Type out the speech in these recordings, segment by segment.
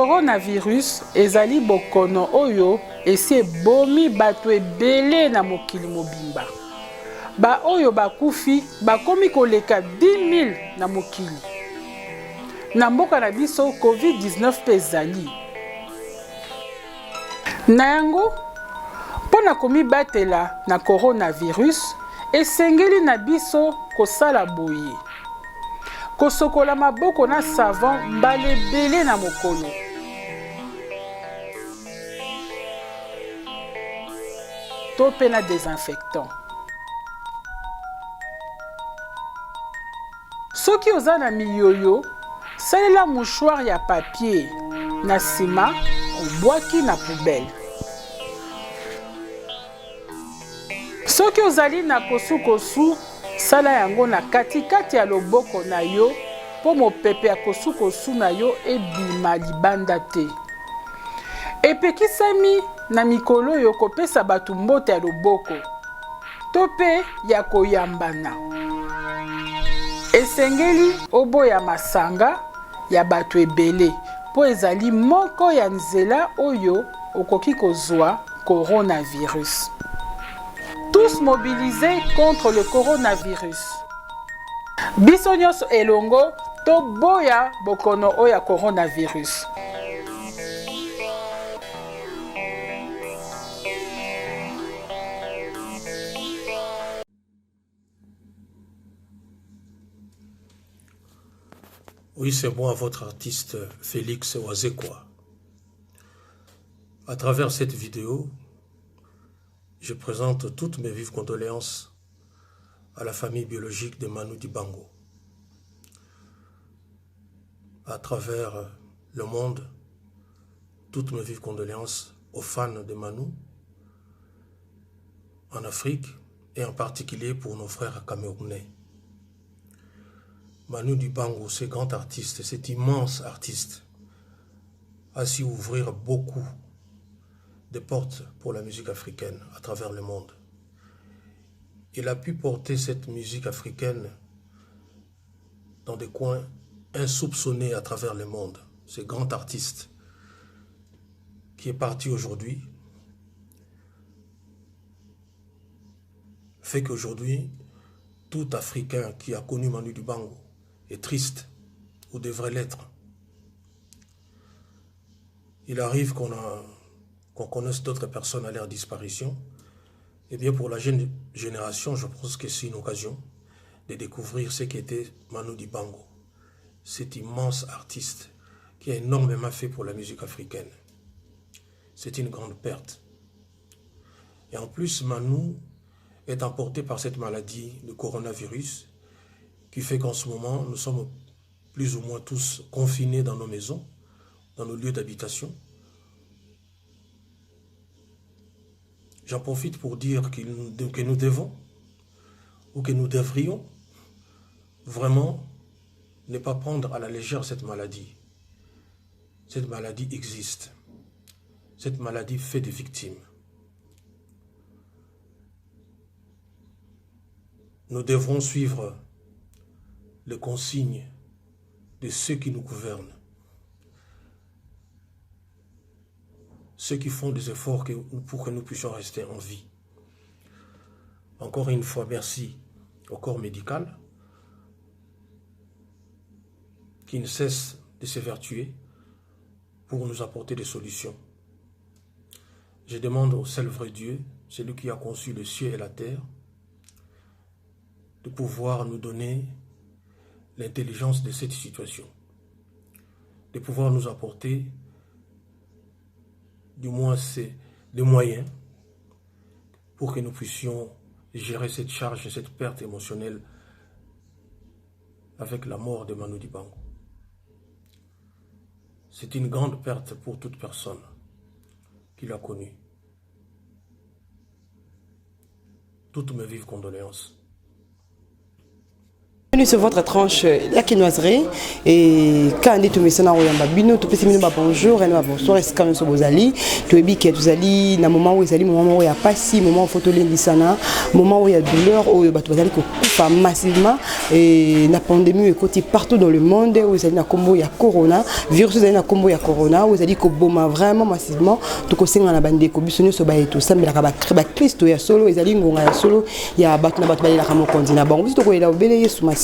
coronavirus ezali bokono oyo esi ebomi bato ebele na mokili mobimba. Ba oyo bakufi bakomi koleka 10 000 na mokili. Na mboka na biso COVID-19 pe ezali. Na yango, mpona komibatela na coronavirus, esengeli na biso kosala boye. Kosokola maboko na savon mbala ebele na mokolo. To pe na désinfectant. Soki oza na miyoyo, salela mouchoir ya papier na sima obwaki na poubelle. Soki ozali na kosu-kosu, sala yango na katikati ya loboko na yo po mopepe ya kosu-kosu na yo ebima libanda te. Epekisami na mikolo yo kopesa bato mbote ya loboko to pe ya koyambana. Esengeli oboya masanga ya bato ebele po ezali moko ya nzela oyo okoki kozwa coronavirus. Tous mobilisés contre le coronavirus. Biso nyonso elongo to boya bokono oya coronavirus. Oui, c'est moi, votre artiste Félix Wazekwa. À travers cette vidéo, je présente toutes mes vives condoléances à la famille biologique de Manu Dibango. À travers le monde, toutes mes vives condoléances aux fans de Manu, en Afrique et en particulier pour nos frères camerounais. Manu Dibango, ce grand artiste, cet immense artiste, a su ouvrir beaucoup de portes pour la musique africaine à travers le monde. Il a pu porter cette musique africaine dans des coins insoupçonnés à travers le monde. Ce grand artiste qui est parti aujourd'hui fait qu'aujourd'hui, tout Africain qui a connu Manu Dibango est triste ou devrait l'être. Il arrive qu'on connaisse d'autres personnes à leur disparition. Eh bien, pour la jeune génération, je pense que c'est une occasion de découvrir ce qu'était Manu Dibango, cet immense artiste qui a énormément fait pour la musique africaine. C'est une grande perte. Et en plus, Manu est emporté par cette maladie de coronavirus qui fait qu'en ce moment, nous sommes plus ou moins tous confinés dans nos maisons, dans nos lieux d'habitation. J'en profite pour dire que nous devons, ou que nous devrions, vraiment ne pas prendre à la légère cette maladie. Cette maladie existe. Cette maladie fait des victimes. Nous devrons suivre les consignes de ceux qui nous gouvernent. Ceux qui font des efforts pour que nous puissions rester en vie. Encore une fois, merci au corps médical qui ne cesse de s'évertuer pour nous apporter des solutions. Je demande au seul vrai Dieu, celui qui a conçu le ciel et la terre, de pouvoir nous donner l'intelligence de cette situation, de pouvoir nous apporter du moins des moyens pour que nous puissions gérer cette charge et cette perte émotionnelle avec la mort de Manu Dibango. C'est une grande perte pour toute personne qui l'a connu. Toutes mes vives condoléances. Bienvenue sur votre tranche la quinoiserie et quand on est tombé sur la bino tout petit bonjour et bonsoir est-ce que nous bozali tu es que tu ali na moment où ezali moment où il y a pas si moment photo lendisana moment où il y a douleur où ba tu bazali ko kufa massivement et la pandémie est côté partout dans le monde où ezali na combo ya corona virus ezali na combo ya corona où ezali ko boma vraiment massivement to ko senga na bande ko bisonyo so ba eto sambela ka ba Kristo ya solo ezali ngonga ya solo ya batu na batu balela ka mokonzi na bango biso to ko ela obele Yesu Masia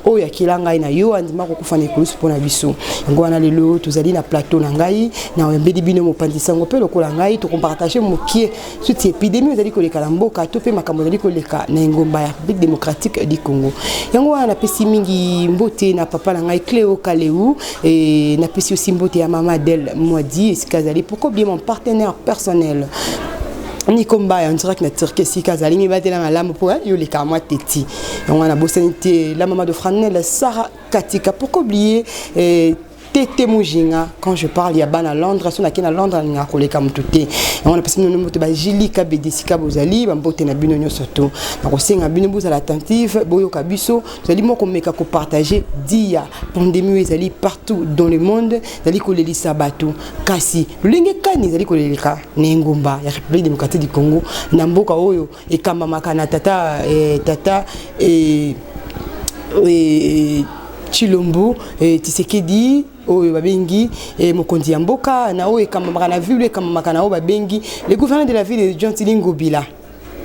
o ya kilanga ina yo andima ko kufana ekulusu pona biso ngwana lelo tozali na plateau na ngai na embedi bino mopandisa ngo pe lokola ngai to compartager mokie suti épidémie ezali ko leka na mboka to pe makambo ezali ko leka na ngomba ya République démocratique du Congo yango wana pesi mingi mbote na papa na ngai Cléo Kaleu et na pesi aussi mbote ya mama Del Moadi esikazali pourquoi bien mon partenaire personnel ni combat en direct na Turquie si kazali mi batela malamu pour yo le kamwa teti on a bossé la maman de Franel Sarah Katika pourquoi oublier Tete Mujinga quand je parle il y a ban à Londres son akina à Londres nga koleka mututé on a passé no moto ba Jili Kabedesika bozali ba mbote na bino nyosoto na ko senga bino bozala attentive boyo kabiso zali moko meka ko partager dia pandémie ezali partout dans le monde zali ko lelisa bato kasi lenge kani zali ko lelika ngomba ya République démocratique du Congo na mboka oyo e kamba makana tata Chilombo Tshisekedi oyo babengi mokonzi ya mboka na oyo kamba na ville kamba makana oyo babengi le gouverneur de la ville de Jontilingo Bila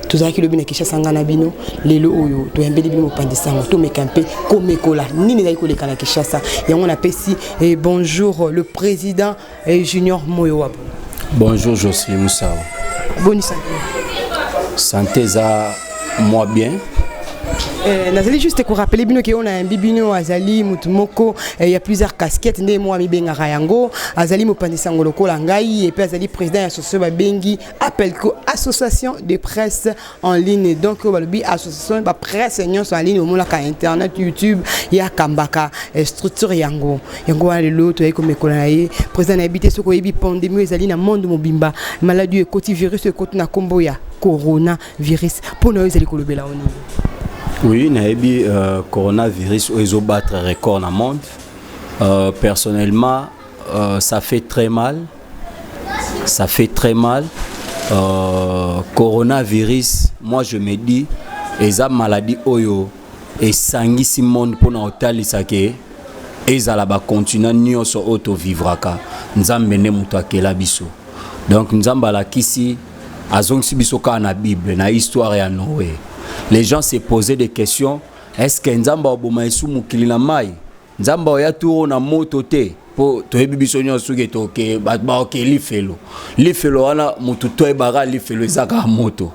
tozaki lobi na Kinshasa ngana bino lelo oyo to yambeli bino mopandisa ngo to mekampe komekola nini zali koleka na Kinshasa yango na pesi bonjour le président Junior Moyo. Bonjour Josie Moussa. Bonne santé. Santé za moi bien. Nazali juste pour rappeler bino que on a un bibino azali mutumoko il y a plusieurs casquettes ndé moi mi benga yango azali mopandisa ngolo kola ngai et puis azali président association ba bengi appel ko association de presse en ligne donc balobi association ba presse nyonso en ligne au monde ka internet YouTube ya kambaka structure yango lelo to yeko mekola naye président habité soko yebi pandémie ezali na monde mobimba maladie ekoti virus ekoti na kombo ya corona virus pona ezali kolobela oni. Oui, naebi coronavirus oizo battre record dans le monde. Personnellement, ça fait très mal. Ça fait très mal. Coronavirus, moi je me dis, eza maladie oyo et sangisi monde pour na otalisa ke eza la ba continent nyonso auto vivraka. Nzambe ne muto akela biso. Donc nzamba la kisi azongisi biso ka na Bible na histoire ya Noé. Les gens se posaient des questions. Est-ce que Nzamba oboma esu mukili na mai? Nzamba oya turo na moto te po to ebibiso nyonso ke to ke ba ke lifelo. Lifelo wana mutu to ebara lifelo ezaka moto.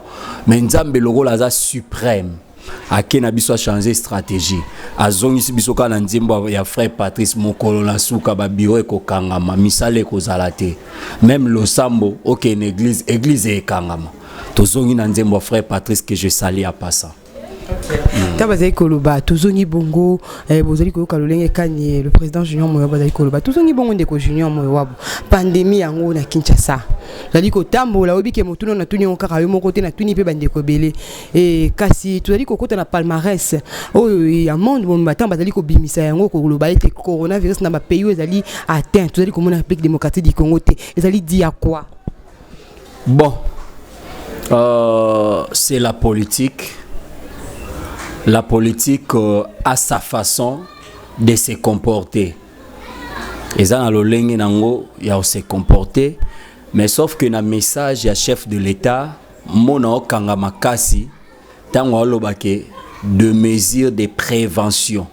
Mais Nzambe lokola za suprême. Akena biso a changer stratégie. Azongisi biso ka na nzembo ya frère Patrice mokolo na suka ba biro ekokangama misale kozalate. Même lo sambo OK une église ekangama. Tozongi na nzembo frère Patrice que je salue à passant. Tabazai koloba tozongi bongo bozali ko kalolenge kanye le président Junior Moyo bazali koloba tozongi bongo ndeko Junior Moyo wabo pandémie yango na Kinshasa zali ko tambola obike motuno na tuni onkaka yo moko te na tuni pe bandeko belé et kasi tozali ko kota na palmarès oyo ya monde bon batamba bazali ko bimisa yango ko koloba ete coronavirus na ba pays ezali atteint tozali ko mona République démocratique du Congo te ezali dit à quoi? Bon, c'est la politique. La politique a sa façon de se comporter. Et ça, dans le lingue nango, il y a se comporter. Mais sauf que dans le message, il y a chef de l'État, mon kanga makasi, tango lobake de mesures de prévention.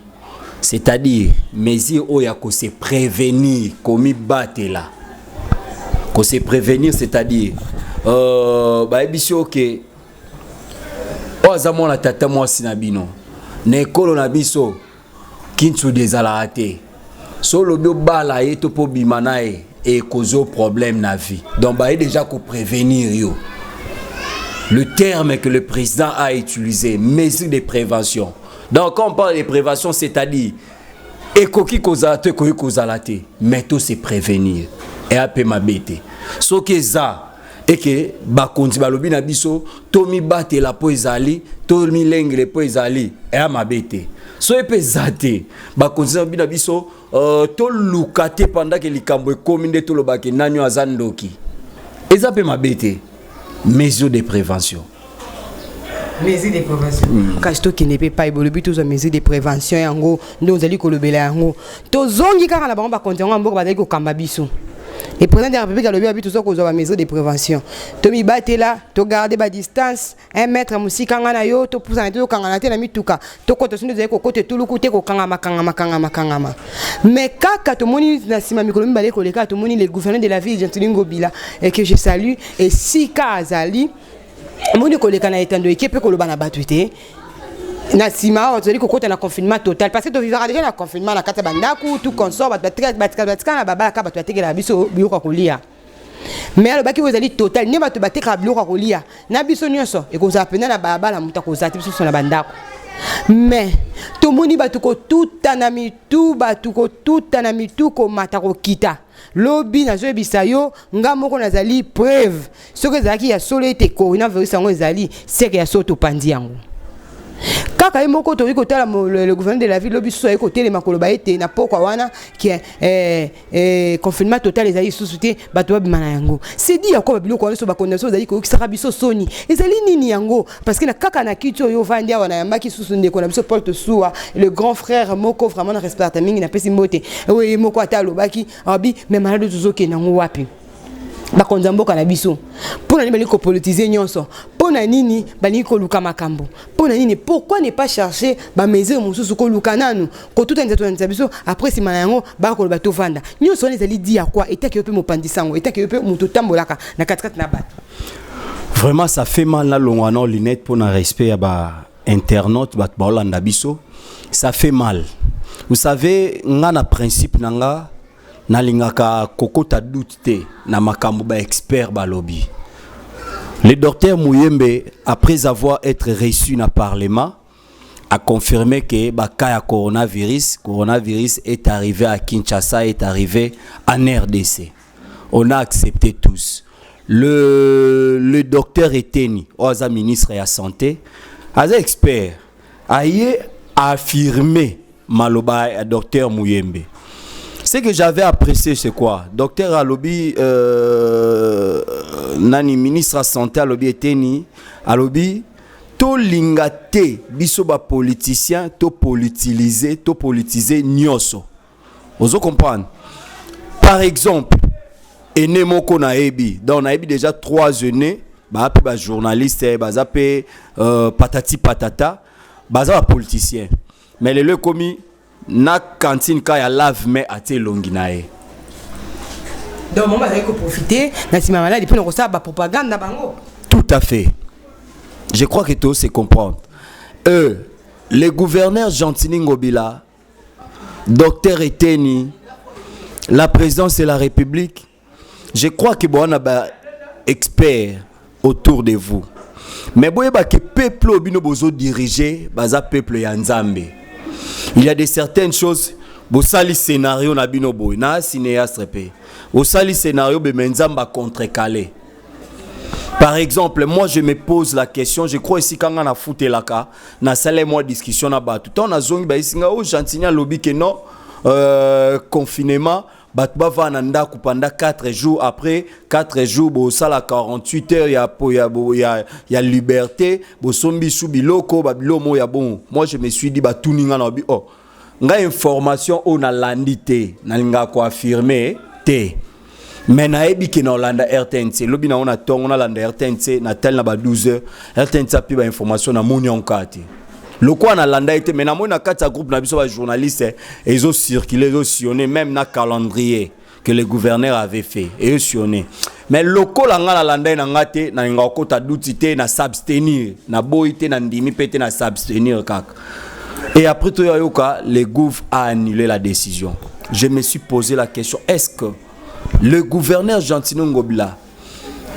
C'est-à-dire, mesures où il y a que se prévenir, comme battre là. Que se prévenir, c'est-à-dire, bah, ok. Ozamo la tata moi sinabino ne kolo na biso kintu dezalate solo bio bala eto po bimanae et causer problème na vie donc bah déjà ko prévenir yo le terme que le président a utilisé mesures de prévention donc quand on parle de prévention c'est-à-dire ekoki kozalate ko kozalate mais tout c'est prévenir et apé mabete so que ça et que bakonzi balobi na biso to mi bate la po ezali to mi lengle po ezali e amabete so epe zate bakonzi na biso to lukate pendant que likambo ekomi nde to lobaki nanyo azandoki eza pe mabete mesure de prévention. Mesure de prévention. Kasi to qui ne peut pas évoluer tous les mesures de prévention yango nous allons kolobela yango to zongi kaka na bango ba kontengo mboko bazali ko kamba biso. Le président de la République a levé habitude aux mesures de prévention. Tomi batela, to garder ba distance, 1 mètre musika ngana yo, to pousa to kangana te na mituka, to koto sunu de ko kote tulu kote ko kangama. Mais kaka to moni na sima mikolo mbale ko leka to moni le gouverneur de la ville Gentilingo Bila et que je salue et si ka azali moni ko leka na etando ekipe ko lobana batuite. Nasima on dit que na confinement total parce que tu vivras déjà na confinement na kata bandaku tout consort batika na baba ka batwateke la biso bioko kolia mais le baki ozali total ne batu bateka bioko kolia na biso nyonso e ko zapena na baba la muta ko zati biso na bandaku mais to moni batu ko tuta na mitu ko mata ko kita lobi na zo bisayo ngamoko nazali preuve ce que zaki ya solo ete coronavirus ngo ezali c'est que ya soto pandi yango. Kaka imoko to iko tala le gouverneur de la ville lobi so iko tele makolo ba ete na pokwa wana qui confinement total ezali sous-souté bato ba bimana yango c'est dit yakoma biloko wana so ba connaissance ezali ko kisaka biso soni ezali nini yango parce que na kaka na kito yo vandia wana yambaki sous-sunde ko na biso Paul Tosoua le grand frère moko vraiment na respecte mingi na pesi mbote we moko atalo baki abi mais malade tuzoke nango wapi bakonza mboka na biso pona ni baliko politiser nyonso pona nini baliko luka makambo pona nini pourquoi ne pas chercher ba mesure mususu ko luka nanu ko tout nzatu biso après si manango ba ko bato vanda nyonso ezali di ya kwa etake yope mopandisango etake yope muto tambolaka na 4-4 na bat. Vraiment ça fait mal la longano lunette pour un respect à ba internaute bat ba Holanda biso ça fait mal. Vous savez ngana principe nanga nalingaka kokota doute na makambo ba expert ba lobby. Le docteur Mouyembe, après avoir été reçu dans le Parlement, a confirmé que le cas de coronavirus est arrivé à Kinshasa, est arrivé en RDC. On a accepté tous. Le docteur Eteni, ministre de la Santé, as expert, a affirmé maloba docteur Mouyembe. Ce que j'avais apprécié, c'est quoi? Docteur Alobi, nani ministre de la Santé Alobi Eteni, Alobi, to lingate bisoba politicien, to politiser nyoso. Vous comprenez? Par exemple, enemoko na ebi, donc on a déjà 3 années, ba journaliste, ba patati patata, ba politicien. Mais le commis na cantine ka ya lave mais até longinae. Donc on va profiter na si malade puis on ça ba propagande na bango. Tout à fait. Je crois que tout se comprendre. Le gouverneur Gentilingo Bila, docteur Eteni, la présidence de la République, je crois que bon on a expert autour de vous. Mais boye ba que peuple obino bozo diriger baza peuple ya Nzambe. Il y a des certaines choses, au sali scénario na bino boy na cinéaste répé. Au sali scénario be menzamba contrecalé. Par exemple, moi je me pose la question, je crois ici quand on a fouté la cas, na salle moi discussion na ba tout temps na zongi ba isinga o Gentilina lobby que non confinement bat ba va na ndako pendant 4 jours après 4 jours bo sala 48 heures ya liberté bo sombi sou biloko ba bilomo ya bon. Moi je me suis dit ba tuninga na bi oh nga information on a landité na linga ko affirmer té mais na ebi ke na Holanda RTNC lobi na on a tongo na Holanda RTNC na tel na ba 12 heures RTNC a pi ba information na moni on kati le quoi na Holanda était mais na moi na quatre groupe na biso ba journalistes ils ont circulé ils ont sillonné même na calendrier que le gouverneur avait fait et sillonné mais loko la nga na Holanda na ngate na nga okota doutité na s'abstenir na boité na ndimi pété na s'abstenir kaka. Et après tout yoka le gouv a annulé la décision. Je me suis posé la question, est-ce que le gouverneur Gentilingo Bila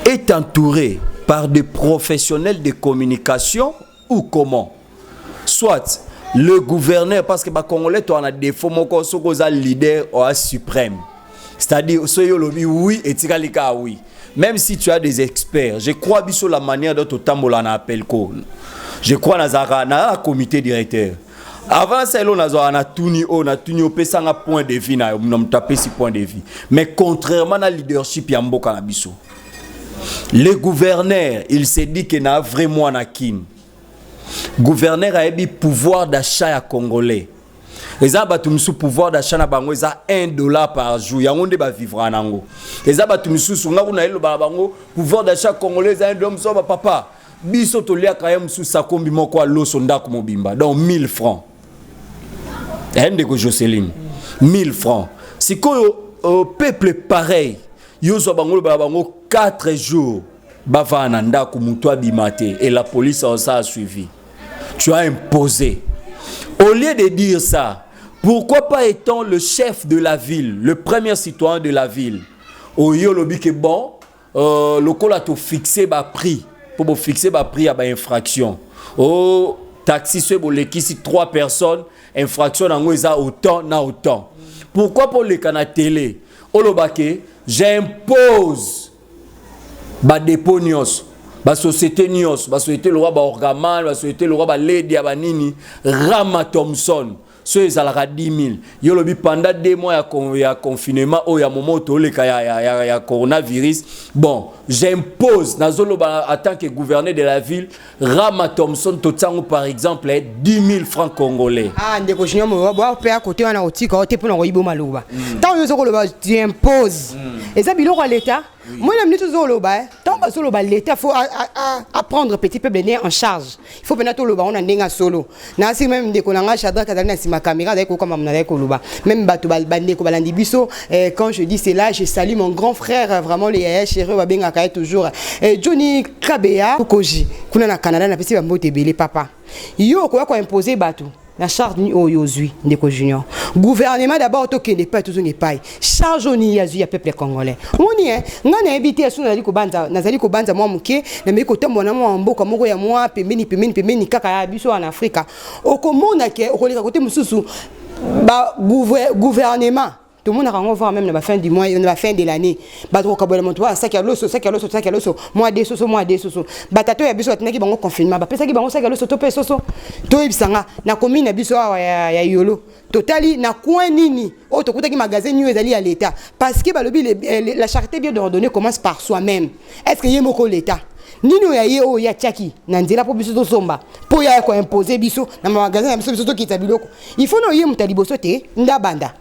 est entouré par des professionnels de communication ou comment? Soit le gouverneur, parce que les Congolais ont des défauts, mais leader ou suprême. C'est-à-dire, soyez le oui et tikalika oui. même si tu as des experts, je crois sur la manière dont tu tambola na appel ko. Je crois na un comité directeur. Avant ça, on a tuni pesanga point de vue na on tapé si point de vue. Mais contrairement à leadership yamboka na biso. Le gouverneur, il s'est dit qu'il n'a vraiment na kin. Gouverneur a eu pouvoir d'achat à Congolais. Les abatumusu pouvoir d'achat na bango ça $1 par jour. Yangonde ba vivre nango. Les abatumusu sunga kuna elo ba bango pouvoir d'achat congolais $1 so ba papa. Biso to lia kayem sous sakombi moko a loso ndako mobimba. Donc 1000 francs. Ndeko Jocelyne. 1000 francs. Si ko peuple pareil, yo so bango ba bango 4 jours ba va na ndako muto abimate et la police a suivi. Tu as imposé. Au lieu de dire ça, pourquoi pas étant le chef de la ville, le premier citoyen de la ville, au yolobi que bon, le col a tout fixé bas prix pour fixer bas prix à infraction. Au taxi c'est pour les qui 3 personnes, infraction en ça autant na autant. Pourquoi pour les canaux télé, au lobake, j'impose bas dépôt nios. Ba société Nios, ba société le roi ba Orgaman, ba société le roi ba Lady Abanini, Rama Thompson, ceux ils alara 10 000. Yo lobi pendant 2 mois ya confinement o ya moment to le ya coronavirus. Bon, j'impose nazolo ba en tant que gouverneur de la ville, Rama Thompson totango par exemple 10 000 francs congolais. Ah ndeko junior mo ba pe à côté wana otika o te pona ko ibo maloba. Tant yo zoko lo ba j'impose. Et ça biloko à l'état. Moi, la minute où tant que l'État faut apprendre petit peu bien en charge. Il faut bien tout le on a n'enga solo. Na si même des konanga chadra kadana si ma caméra avec comme on avec koluba. Même bato balbande ko balandi biso. Quand je dis cela, je salue mon grand frère vraiment les chéri va bien akaye toujours. Johnny Kabea Kokoji. Kuna na Canada na pesi ba mbote belé papa. Yo ko imposer bato. La charge ni oyozui ndeko junior. Gouvernement d'abord toke ne pas toujours ne pas. Charge ni yazu ya peuple congolais. Moni ngana ebité asu nazali ko banza moi muke na me ko tembo na moi mboka moko ya moi pembeni kaka ya biso en Afrique. Okomona ke okoleka côté mususu ba gouvernement. Tout le monde a rencontré même à la fin du mois, à la fin de l'année. Batro kabolo toi, ça qui a l'osso, moi des soso. Batato ya biso atinaki bango confinement. Ba pesa ki bango ça qui a l'osso topé soso. To ibisanga na commune na biso ya yolo. Totali na coin nini. Oh tokuta ki magasin ñu ezali à l'état parce que la charité bien ordonnée commence par soi-même. Est-ce que yemoko l'état Nino ya ye o ya chaki na nzela po biso to somba po ya ko imposer biso na magasin ya biso to kita biloko. Il faut no ye mutaliboso te ndabanda.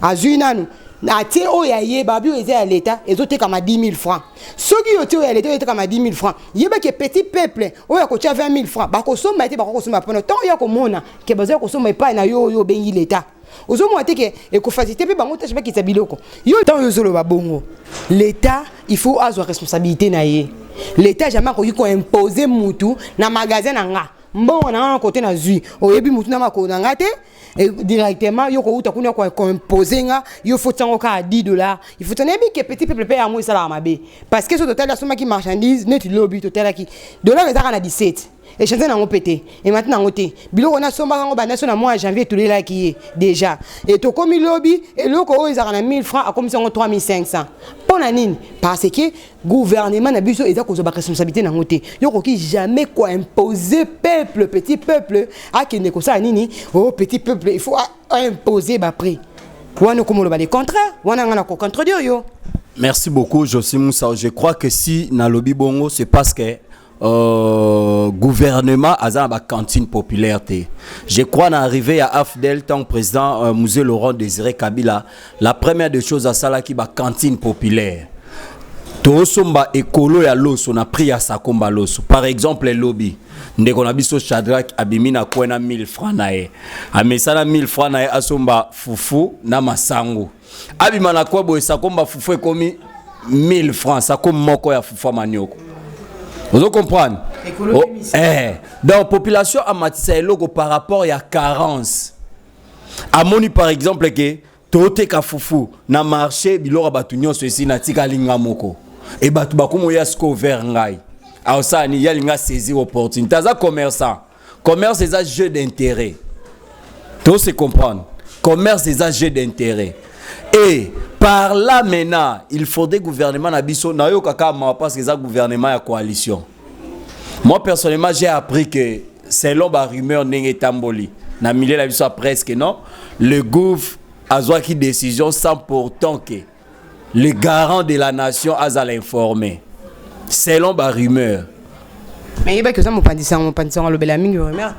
Azuinanu atie oya ye babi eze à l'état ezote kama 10 000 francs. Soki yote oya l'état yote kama 10 000 francs. Yeba ke petit peuple oya ko tia 20 000 francs. Ba ko somba ete ba ko somba pono tant ya ko mona ke bazo ko somba pa na yo bengi l'état. Ozo mo ateke e ko facilité pe bango ta cheba ki tabiloko. Yo tant yo zolo ba bongo. L'état il faut avoir responsabilité na ye. L'état jamais ko imposer mutu na magasin na nga. Bon on a côté na zui. Oyebi mutu na mako na ngate. Et directement yo ko uta kuna ko imposer nga yo faut tango ka $10. Il faut tenir que petit peuple paye à moi ça la mabe parce que ce total la somme qui marchandise net lobby total qui dollar ezaka na 17 et chanter na pété et maintenant on té biloko na somba ngo ba na mois janvier tout là qui est déjà et to comme lobby et loko ezaka na 1000 francs à comme 3500 pour la nini parce que gouvernement na biso ezaka ko ba responsabilité na ngoté yo ko ki jamais quoi imposer peuple petit peuple a qui ne ko ça nini oh petit peuple il faut imposer ba prix wana comme le balé contraire wana ngana ko contredire yo. Merci beaucoup Josim Moussa. Je crois que si na lobby bongo c'est parce que gouvernement a la cantine populaire. Je crois n'arriver à Afdel tant président Musée Laurent Désiré Kabila la première des choses à ça là qui ba cantine populaire. Tosomba ekolo ya loso na pris à sa komba loso. Par exemple les lobby ndeko na biso Shadrach abimina kwena 1000 francs nae. Amesana 1000 francs nae asomba fufu na masango. Abimana kwa boye sa komba fufu ekomi 1000 francs sa kom moko ya fufu manioko. Vous comprenez? Oh, donc population a matissé logo par rapport à carence. A moni par exemple que tote ka fufu na marché bilora batunyo ceci na tika linga moko. Et batu bakumo ya sko vers ngai. A ça ni ya linga saisir opportunité. Taza commerçant. Commerce c'est un jeu d'intérêt. Tout se comprendre. Commerce c'est un jeu d'intérêt. Et par là maintenant, il faudrait gouvernement Nabiso, Nayo Kakama, parce que c'est un gouvernement à coalition. Moi personnellement, j'ai appris que selon la rumeur Nenge Tamboli, na milieu la biso presque non, le gouv a pris décision sans pourtant que le garant de la nation a l'informer. Selon la rumeur. Mais il y a que ça, mon pandissant, le belaming, rumeur.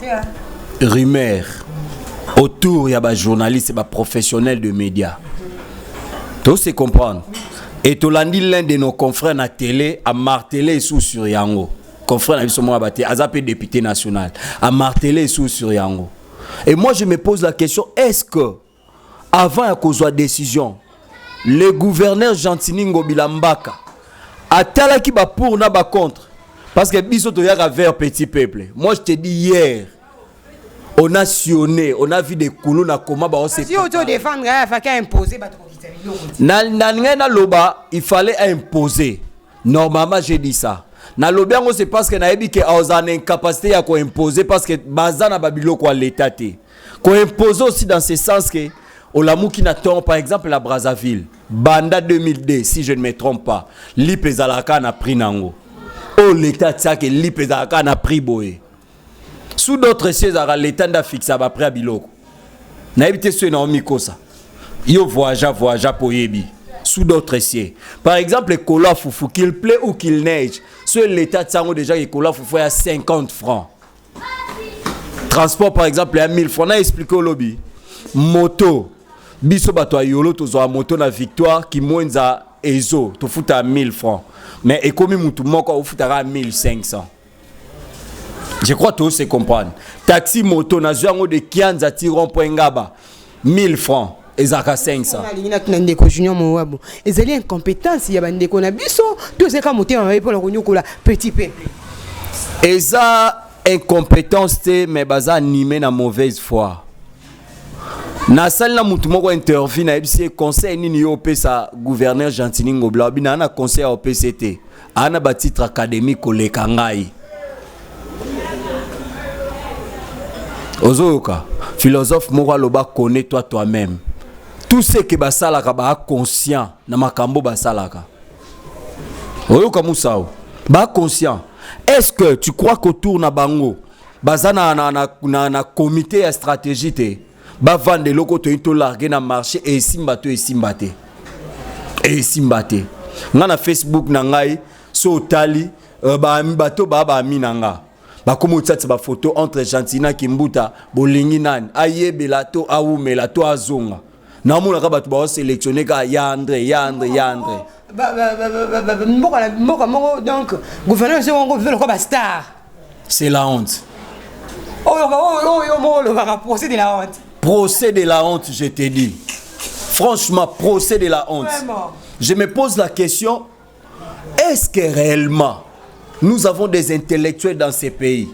Rumeur. Autour, il y a des journalistes et des professionnels de médias. Tout se comprendre. Et tu l'as dit, l'un de nos confrères à la télé a martelé sous sur Yango. Confrère a zappé député national, a martelé sous sur Yango. Et moi, je me pose la question, est-ce que, avant qu'on soit décision, le gouverneur Gentini Ngobilambaka a tel qui va pour n'a pas contre? Parce que biso to yaka vers petit peuple. Moi, je te dis hier, on a sionné, on a vu des coulons na comment ba on s'est. Si auto défendre, il fallait imposer ba na loba, il fallait imposer. Normalement, j'ai dit ça. Na loba c'est parce que na ebi que a incapacité à ko imposer parce que bazana babilo ko l'état té. Ko imposer aussi dans ce sens que Olamu qui n'attend par exemple la Brazzaville, Banda 2002 si je ne me trompe pas, l'Ipezalaka n'a pris nango. Oh l'état ça que l'Ipezalaka n'a pris boé. Sous d'autres choses l'état n'a fixé après à biloko. Na évité ce na omikosa. Yo voyage pour yebi. Sous d'autres cieux. Par exemple, le cola foufou, qu'il plaît ou qu'il neige, sur l'état de Sango déjà, le cola foufou est à 50 francs. Transport, par exemple, est à 1000 francs. On a expliqué au lobby. Moto, biso bato yolo, tu as moto na victoire qui moins à Ezo, tu fous à 1000 francs. Mais économie moutou moko, tu fous à 1500. Je crois que tout se comprendre. Taxi moto, na zouango de Kianza Tiron Poengaba, 1000 francs. Ezaka 500. Ils ont incompétence, il y a des gens tout ce qu'on a pour le petit peuple. Eza incompétence mais baza animé na mauvaise foi. Na salle na mutu moko interview na ebisi conseil nini yo pesa gouverneur Gentini Ngobila bina na conseil au PCT. Ana ba titre académique koleka ngai. Ozoyoka, philosophe moko loba connais-toi toi-même. Tout ce que basalaka ba conscient na makambo basalaka. Oyo kamusao. Ba conscient. Est-ce que tu crois qu'autour na bango bazana na comité à stratégie te ba vendre loko to larguer na marché et simbate. Et simbate. Nga na Facebook na ngai so tali ba bato ba minanga. Ba komo tsatsa ba photo entre Gentina Kimbuta bolingi nani ayebela to awumela to azonga. Namuna ka batu ba sélectionner ka Yandre. Donc gouverneur c'est on veut le star. C'est la honte. Procès de la honte. Procès de la honte, je te dis. Franchement, procès de la honte. Vraiment. Je me pose la question, est-ce que réellement nous avons des intellectuels dans ces pays?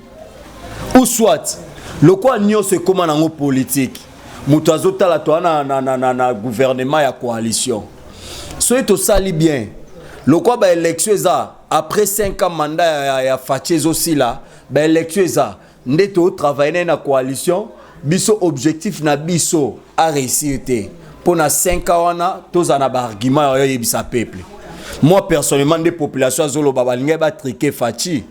Ou soit, le quoi n'y a ce comment en politique? Moutazota la toana na gouvernement et coalition. Soit tout ça bien. Le quoi ba élection après 5 ans mandat ya Fatchez aussi là, ba élection ndeto travailler na coalition, biso objectif na biso a réussir pour na 5 ans wana tous en argument ya yebisa peuple. Moi personnellement des populations zolo babalinga ba triquer Fachi.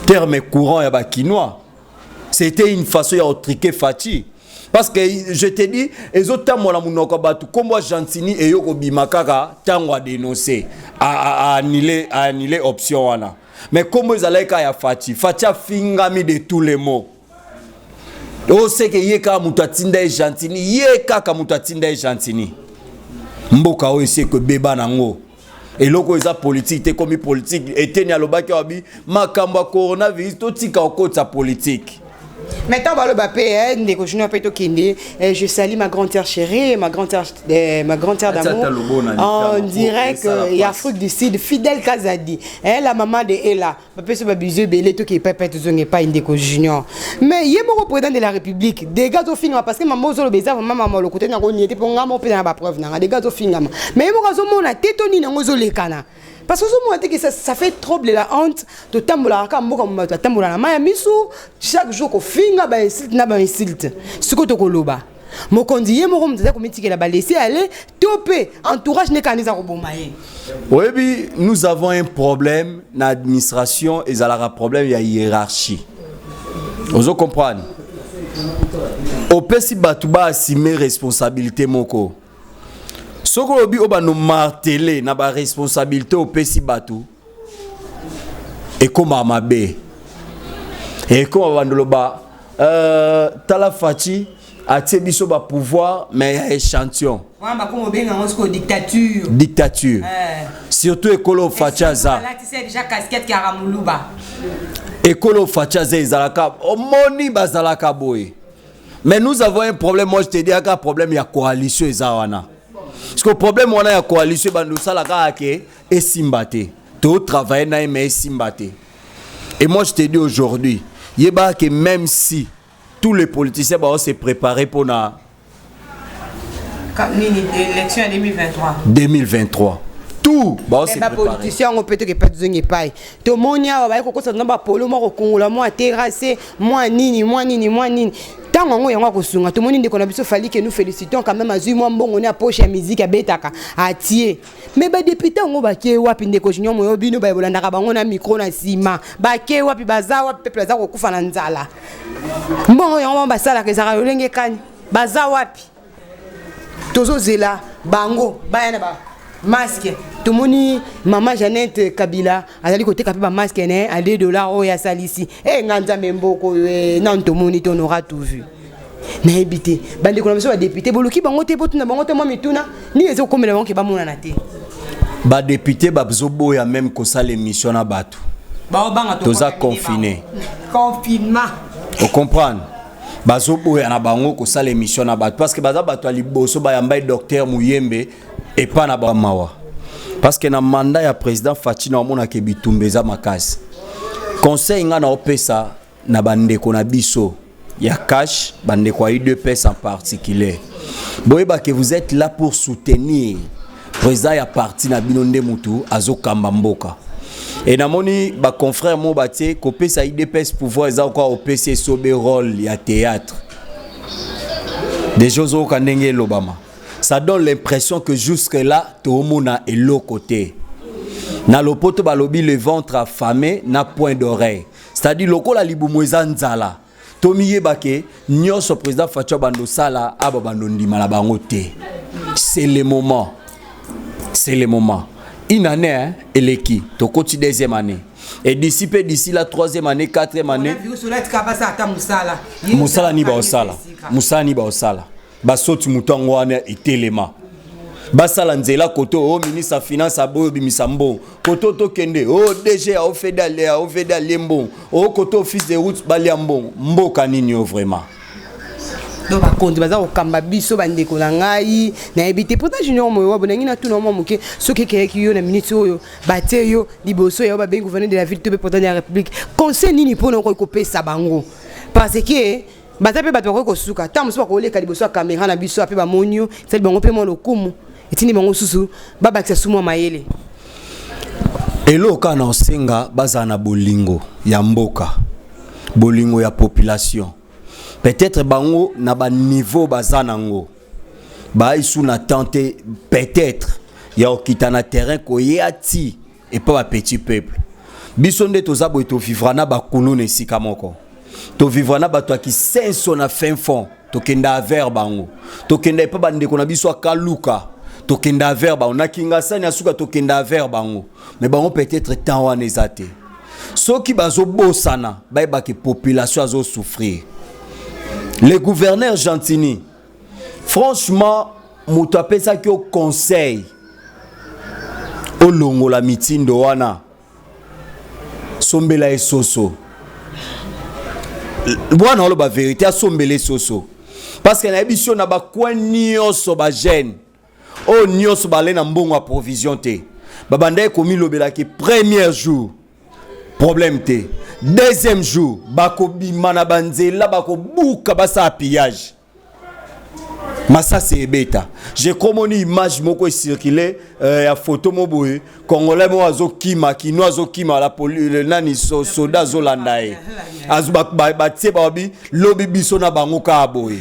Terme courant ya ba kinois. C'était une façon ya triquer Fachi. Parce que je te dis, les autres temps, comme moi, Gentini et Yoko Bimakaka, tant à dénoncer, à annuler option. Mais comme ils allaient à Fati, Fati a fingami de tous les mots. On sait que Yeka Moutatinda et Gentini, Yeka Moutatinda et Gentini. Mboka o sait que Beba Nango. Et loko eza politique, te comme politique, et tenya lobaki wabi, makamba coronavirus, tout tika okot sa politique. Maintenant, je salue ma grand-tère chérie, ma grand-tère d'amour. On dirait qu'il y a Afrique du Sud, Fidel Kazadi. Elle, la maman de Ella. Papa, c'est Babizio Belé, tout qui est pas une déco junior. Mais il y a mon président de la République. Des gars au film, parce que maman, je le maman, le côté n'a pas été pour un preuve. Des gars au film. Mais il y a mon a tétoni dans les canards. Parce que ça fait trop de la honte de tambola chaque jour qu'on finga ba insulte na ba insulte ce que to koloba mokonzi ye moko mutaza komitikela ba laisser aller topé entourage ne kanisa ko bomaye. Oui, nous avons un problème dans l'administration et ça a un problème il y a hiérarchie. Vous comprenez? Au pesi batuba assumer responsabilité moko. Soko obi oba no marteler na ba responsabilité au pesi batu. Et comme amabe. Et comme bandoloba tala fati a biso ba pouvoir mais échantillon. Wamba comme benga ngosko dictature. Dictature. Surtout écolo fachaza. Là tu sais déjà casquette qui a ramuluba. Écolo fachaza ezalaka omoni bazalaka boy. Mais nous avons un problème, moi je te dis, un problème, il y a coalition et zawana. Parce que le problème, on a une coalition, nous avons et simbate. Tout travail, mais simbate. Et moi je te dis aujourd'hui, il y a que même si tous les politiciens vont se préparer pour l'élection 2023. Tout bah c'est politicien on peut te pas besoin pas to monia ba ko kosa namba polo mo ko kongola mo terrasser moi nini tango ngo yango ko sunga to moni ndeko na biso fali que nous félicitons quand même azui moi mbongo ne poche ya musique abetaka atie mais ba député ngo ba ke wapi ndeko junior moyo bino ba bolandaka bango na micro na sima ba ke wapi baza wapi peuple za ko kufa na nzala mbongo yango ba sala ke za lolenge kani baza wapi tozo zela bango bayana ba masque tout moni maman Jeannette Kabila azali côté kapi ba masque né à $2 o ya salisi e nganja memboko non tout moni on aura tout vu na habité bande ko na ba député boluki bango te botuna bango te mo mituna ni ezo komela bango ke ba mona na te ba député ba bzobo ya même ko sala émission na batu ba banga to toza confiné confinement on comprend bazobo ya na bango ko sala émission na batu parce que baza batu ali boso ba yamba docteur Muyembe et pas na bamawa parce que na mandat ya président Fatina omona ke bitumbeza makasi conseil nga na opesa na bandeko na biso ya cash bandeko ya UDPS en particulier boyeba que vous êtes là pour soutenir président ya parti na bino nde mutu azokamba mboka et namoni ba confrère mo batie ko pesa UDPS pouvoir eza encore opesa sobe rôle ya théâtre des choses au kanenge lobama. Ça donne l'impression que jusque-là, tout le monde est l'autre côté. Na lopoto balobi le ventre affamé n'a point d'oreille. C'est-à-dire loko la libumweza nzala. Tomiye bake nyoso président Fatou Bando Sala aba bando ndima la bango te. C'est le moment. C'est le moment. Une année hein, eleki to koti deuxième année. Et d'ici la troisième année, quatrième année. Musala ni ba osala. Musala ni ba osala. Basoti mutango wana itelema basala nzela koto o ministre de finance aboyo bimisambo koto to kende o DG a ofedal lembo o koto office de route baliambo mboka nini vraiment donc bakonzi baza kokamba biso bandeko na ngai na ebite pourtant junior moyo bonangi na tuna mo moke soki keki yo na minute oyo batie yo liboso ya ba ben gouverneur de la ville to be pourtant de la république conseil nini pona ko pesa bango parce que batape bato ko suka tamu so ko leka liboso caméra na biso ape ba monyo c'est bango pe mo lokumu etini bango susu baba kisa sumo mayele eloka na osenga bazana bolingo ya mboka bolingo ya population peut-être bango na ba niveau bazana ngo ba isu na tenter peut-être ya okitana terrain ko yati et pas ba petit peuple biso nde tozabo to vivra na ba kunune sika moko to vivre na bato qui senso na fin fond to kenda vers bango to kenda pa bande ko na biso kaluka to kenda vers bango na kinga sani asuka to kenda vers bango mais bango peut-être temps wana ezate so ki bazo bosana ba ba ke population azo souffrir le gouverneur Gentini franchement muto apesa ki au conseil o longo la mitindo wana sombela esoso Bwana olo ba vérité a sombele soso parce que na émission na ba coin nyoso ba jeune o nyoso ba le na mbongo a provision te ba banda ko mi lobela ki premier jour problème te deuxième jour ba ko bima na banzela ba ko buka ba sa pillage massa c'est beta j'ai comme une image moko circuler ya photo mo boye congolais mo azo kima kino azo kima la le nani soda zolanda e azu ba tie ba bi lobi biso na bango ka boye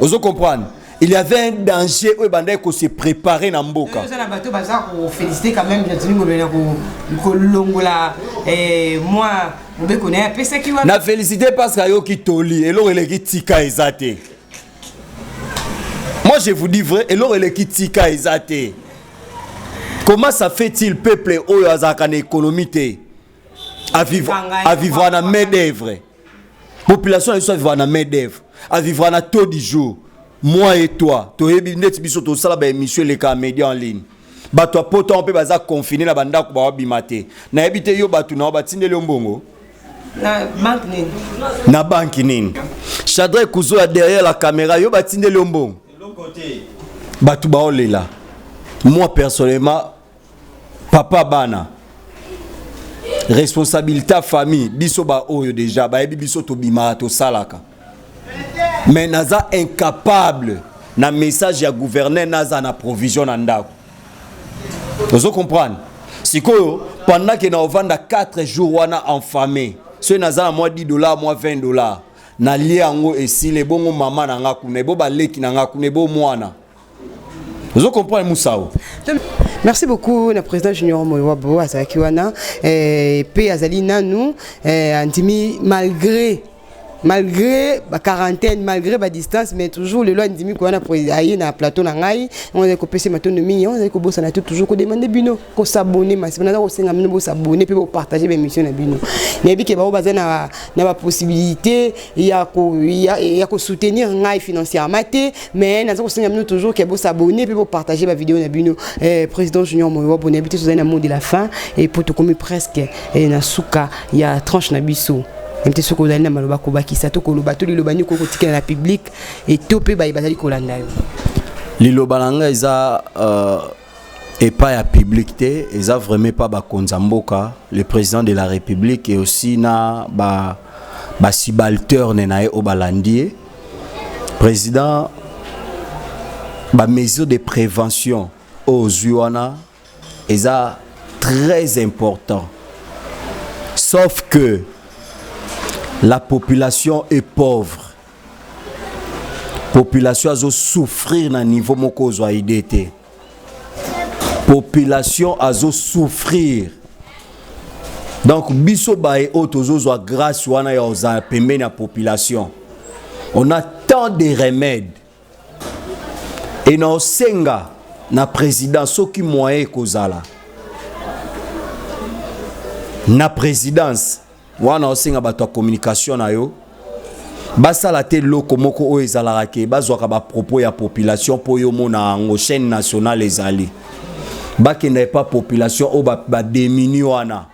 Vous comprenez? Il y avait un danger où il faut se préparer dans Mboka. Féliciter quand même, moi, na félicité parce que yo ki toli et l'or qui tika ezate. Moi je vous dis vrai, et l'or qui tika ezate. Comment ça fait-il peuple oyo azaka na économie à vivre na main d'œuvre? Population est vivre na main d'œuvre, à vivre na taux du jour. Moi et toi, to yebi net biso to sala ba émission les médias en ligne. Ba toi poto on peut baza confiner na banda ko ba bimate. Na yebite yo batu na ba tindele mbongo. Na banque nini. Chadre Kuzo derrière la caméra yo ba tindele mbongo. De l'autre côté. Batu ba olela. Moi personnellement papa bana. Responsabilité famille biso ba oyo déjà ba yebi biso to bima to salaka. Mais naza incapable na message ya gouverneur naza na provision na ndako. Vous comprenez? Sikoyo pendant que na ovanda 4 jours wana enfamé. Ce naza na moi $10, moi $20. Na lié ango et si les bongo maman na nga kuna bo baleki na nga kuna bo mwana. Vous comprenez Moussao? Merci beaucoup le président Junior Moiwabo Azakiwana et pe azali nanu andimi malgré la quarantaine, malgré la distance, mais toujours le loi dit qu'on a pour aller dans plateau nangai, on a copié maintenant de millions, on a copié ça toujours qu'on demande bino, qu'on s'abonne, mais c'est maintenant qu'on s'abonner pour partager mes missions na bino. Mais bien que ba bazin na ba possibilité, il y a qu'on soutenir ngai financièrement, mais na qu'on toujours que s'abonner pour partager ma vidéo na bino. Président Junior Moyo, bon habité sous un mot de la fin et pour te commis presque et na souka, il y a tranche na biso. Même si vous avez un maloba qui s'est tout le bateau, le banyo qui est public et tout peut bailler bazali kolanda. Lilo balanga isa et pas à publicité, ils a vraiment pas ba konzamboka, le président de la République et aussi na ba sibalteur nenae au balandier. Président ba mesures de prévention aux Zuana ils a très important. Sauf que la population est pauvre. Population a souffrir na niveau moko zo IDT. Population a souffrir. Donc biso bae otozo zo grâce wana ya oza pembe na population. On a tant de remèdes. Et na osenga na président soki moyen kozala. Na présidence wana osenga bato communication na yo basala te loko moko o ezalaka ke bazwaka ba propos ya population po yo mona ngo chaîne nationale ezali bakenda pas population o ba démini wana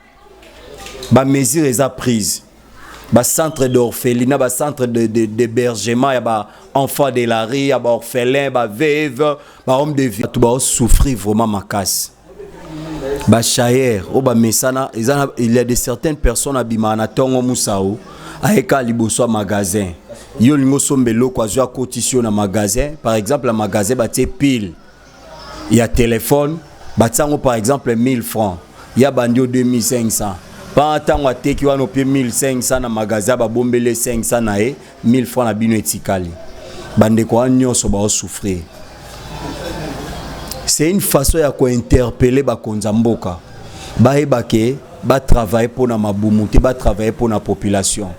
ba mesures eza prise ba centre d'orphelinat ba centre d'hébergement ya ba enfants de la rue ya ba orphelins ba veuves ba hommes de vie tout ba souffrir vraiment makasi. Bachayer, il y a de certaines personnes à Bimana Tongo Moussao, à Eka Liboso magasin. Yo lingo sombelo kwa zwa cotisation na magasin, par exemple, le magasin baté pile. Il y a téléphone, batsango par exemple 1000 francs. Il y a bandio 2500. Pas tant wa te ki wa no 1500 na magasin ba bombele 500 na 1000 francs na bino etikali. Bande ko nyonso ba souffrir. C'est une façon de interpeller les Konzamboka. Ba travailler pour la mabumuti, ba travailler pour la population.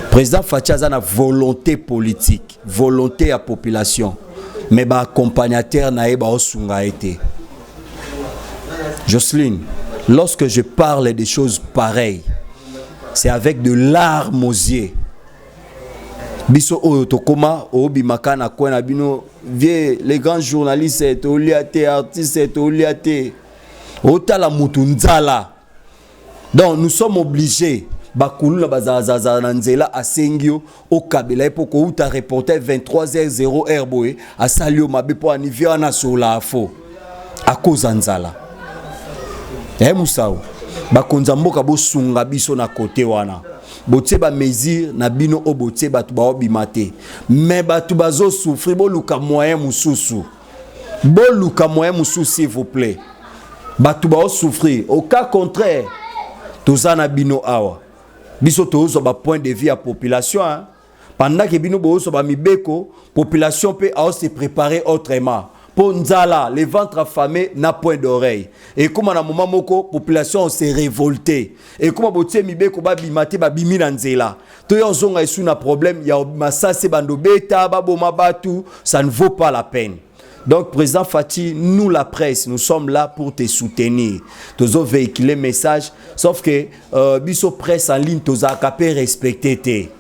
Président Fachaza a une volonté politique, volonté à la population. Mais ba accompagnateur na ba osunga été. Jocelyne, lorsque je parle des choses pareilles, c'est avec de larmes aux yeux. Biso oyo tokoma obi makana kwena bino vie les grands journalistes oliate artistes oliate otala mutu nzala. Donc nous sommes obligés bakulu na bazazaza na nzela asengio o kabela epoko uta reporter 23h0 boy asalio mabe po anivia na sola afo a cause nzala. Musao bakonza mboka bo sunga biso na côté wana. Bote ba mesure na bino o bote batu ba obimate mais batu bazo souffrir bo luka moyen mususu s'il vous plaît batu ba souffrir au cas contraire tozana bino awa biso tozo ba point de vue à population hein? pendant que bino boso ba mibeko population peut se préparer autrement. Pour Nzala, les ventres affamés n'a point d'oreille. Et comme à un moment moko, population s'est révoltée. Et comme botie mibeko ba bimate ba bimi na nzela. To yo zonga isu na problème, ya masase bando beta ba boma batu, ça ne vaut pas la peine. Donc, président Fati, nous la presse, nous sommes là pour te soutenir. Tous véhiculer message, sauf que biso presse en ligne, tous capé respecter.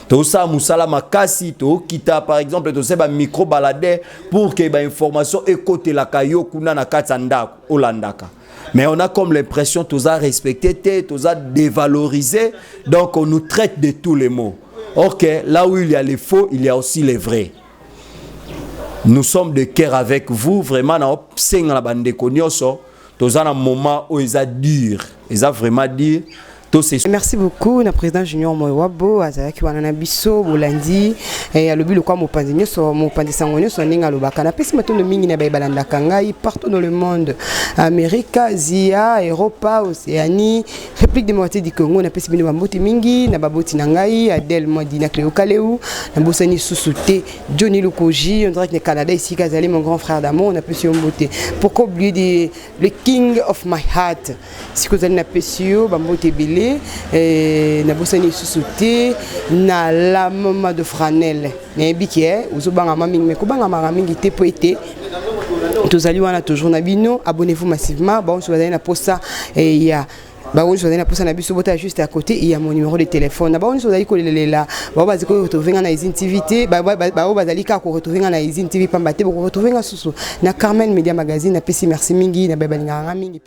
Tout ça, Moussala Makasi, tout kita par exemple, tout ça, micro baladé pour que l'information écoute la kayo kuna na katanda Olandaka. Mais on a comme l'impression tous a respecté, tous a dévalorisé, donc on nous traite de tous les mots. Ok, là où il y a les faux, il y a aussi les vrais. Nous sommes de cœur avec vous, vraiment, dans la bande de Konyoso, tous a un moment où ils a dur, ils a vraiment dur. Merci beaucoup na président Junior Moewabo azaki wana na biso bolandi alobi lokwa mopanzi nyoso mopanzi sango nyoso ninga lobaka na pesi matondo mingi na bayibalanda kangai partout dans le monde, Amérique, Asia, Europa, Océanie, République démocratique du Congo na pesi bino bamboti mingi na baboti na ngai Adel Modina Cléo Kaleu na bosani Susute Johnny Lukoji, on dirait que le Canada ici Kazali mon grand frère d'amour na pesi mbote. Pourquoi oublier le king of my heart si vous allez na pesi bamboti belé na bosani Susute na la mama de Franel na bikie uzobanga mamingi me kobanga mamingi te poete tous allez wana toujours na bino, abonnez-vous massivement bon si vous allez na posta et il y a bah on choisit na posta na biso bota juste à côté il y a mon numéro de téléphone na bah on choisit ko lelela ba ba ziko retrouver na Izine TV ba bazali ka ko retrouver na Izine TV pambate ko retrouver na susu na Carmen Media Magazine na pesi merci mingi na ba balinga mingi.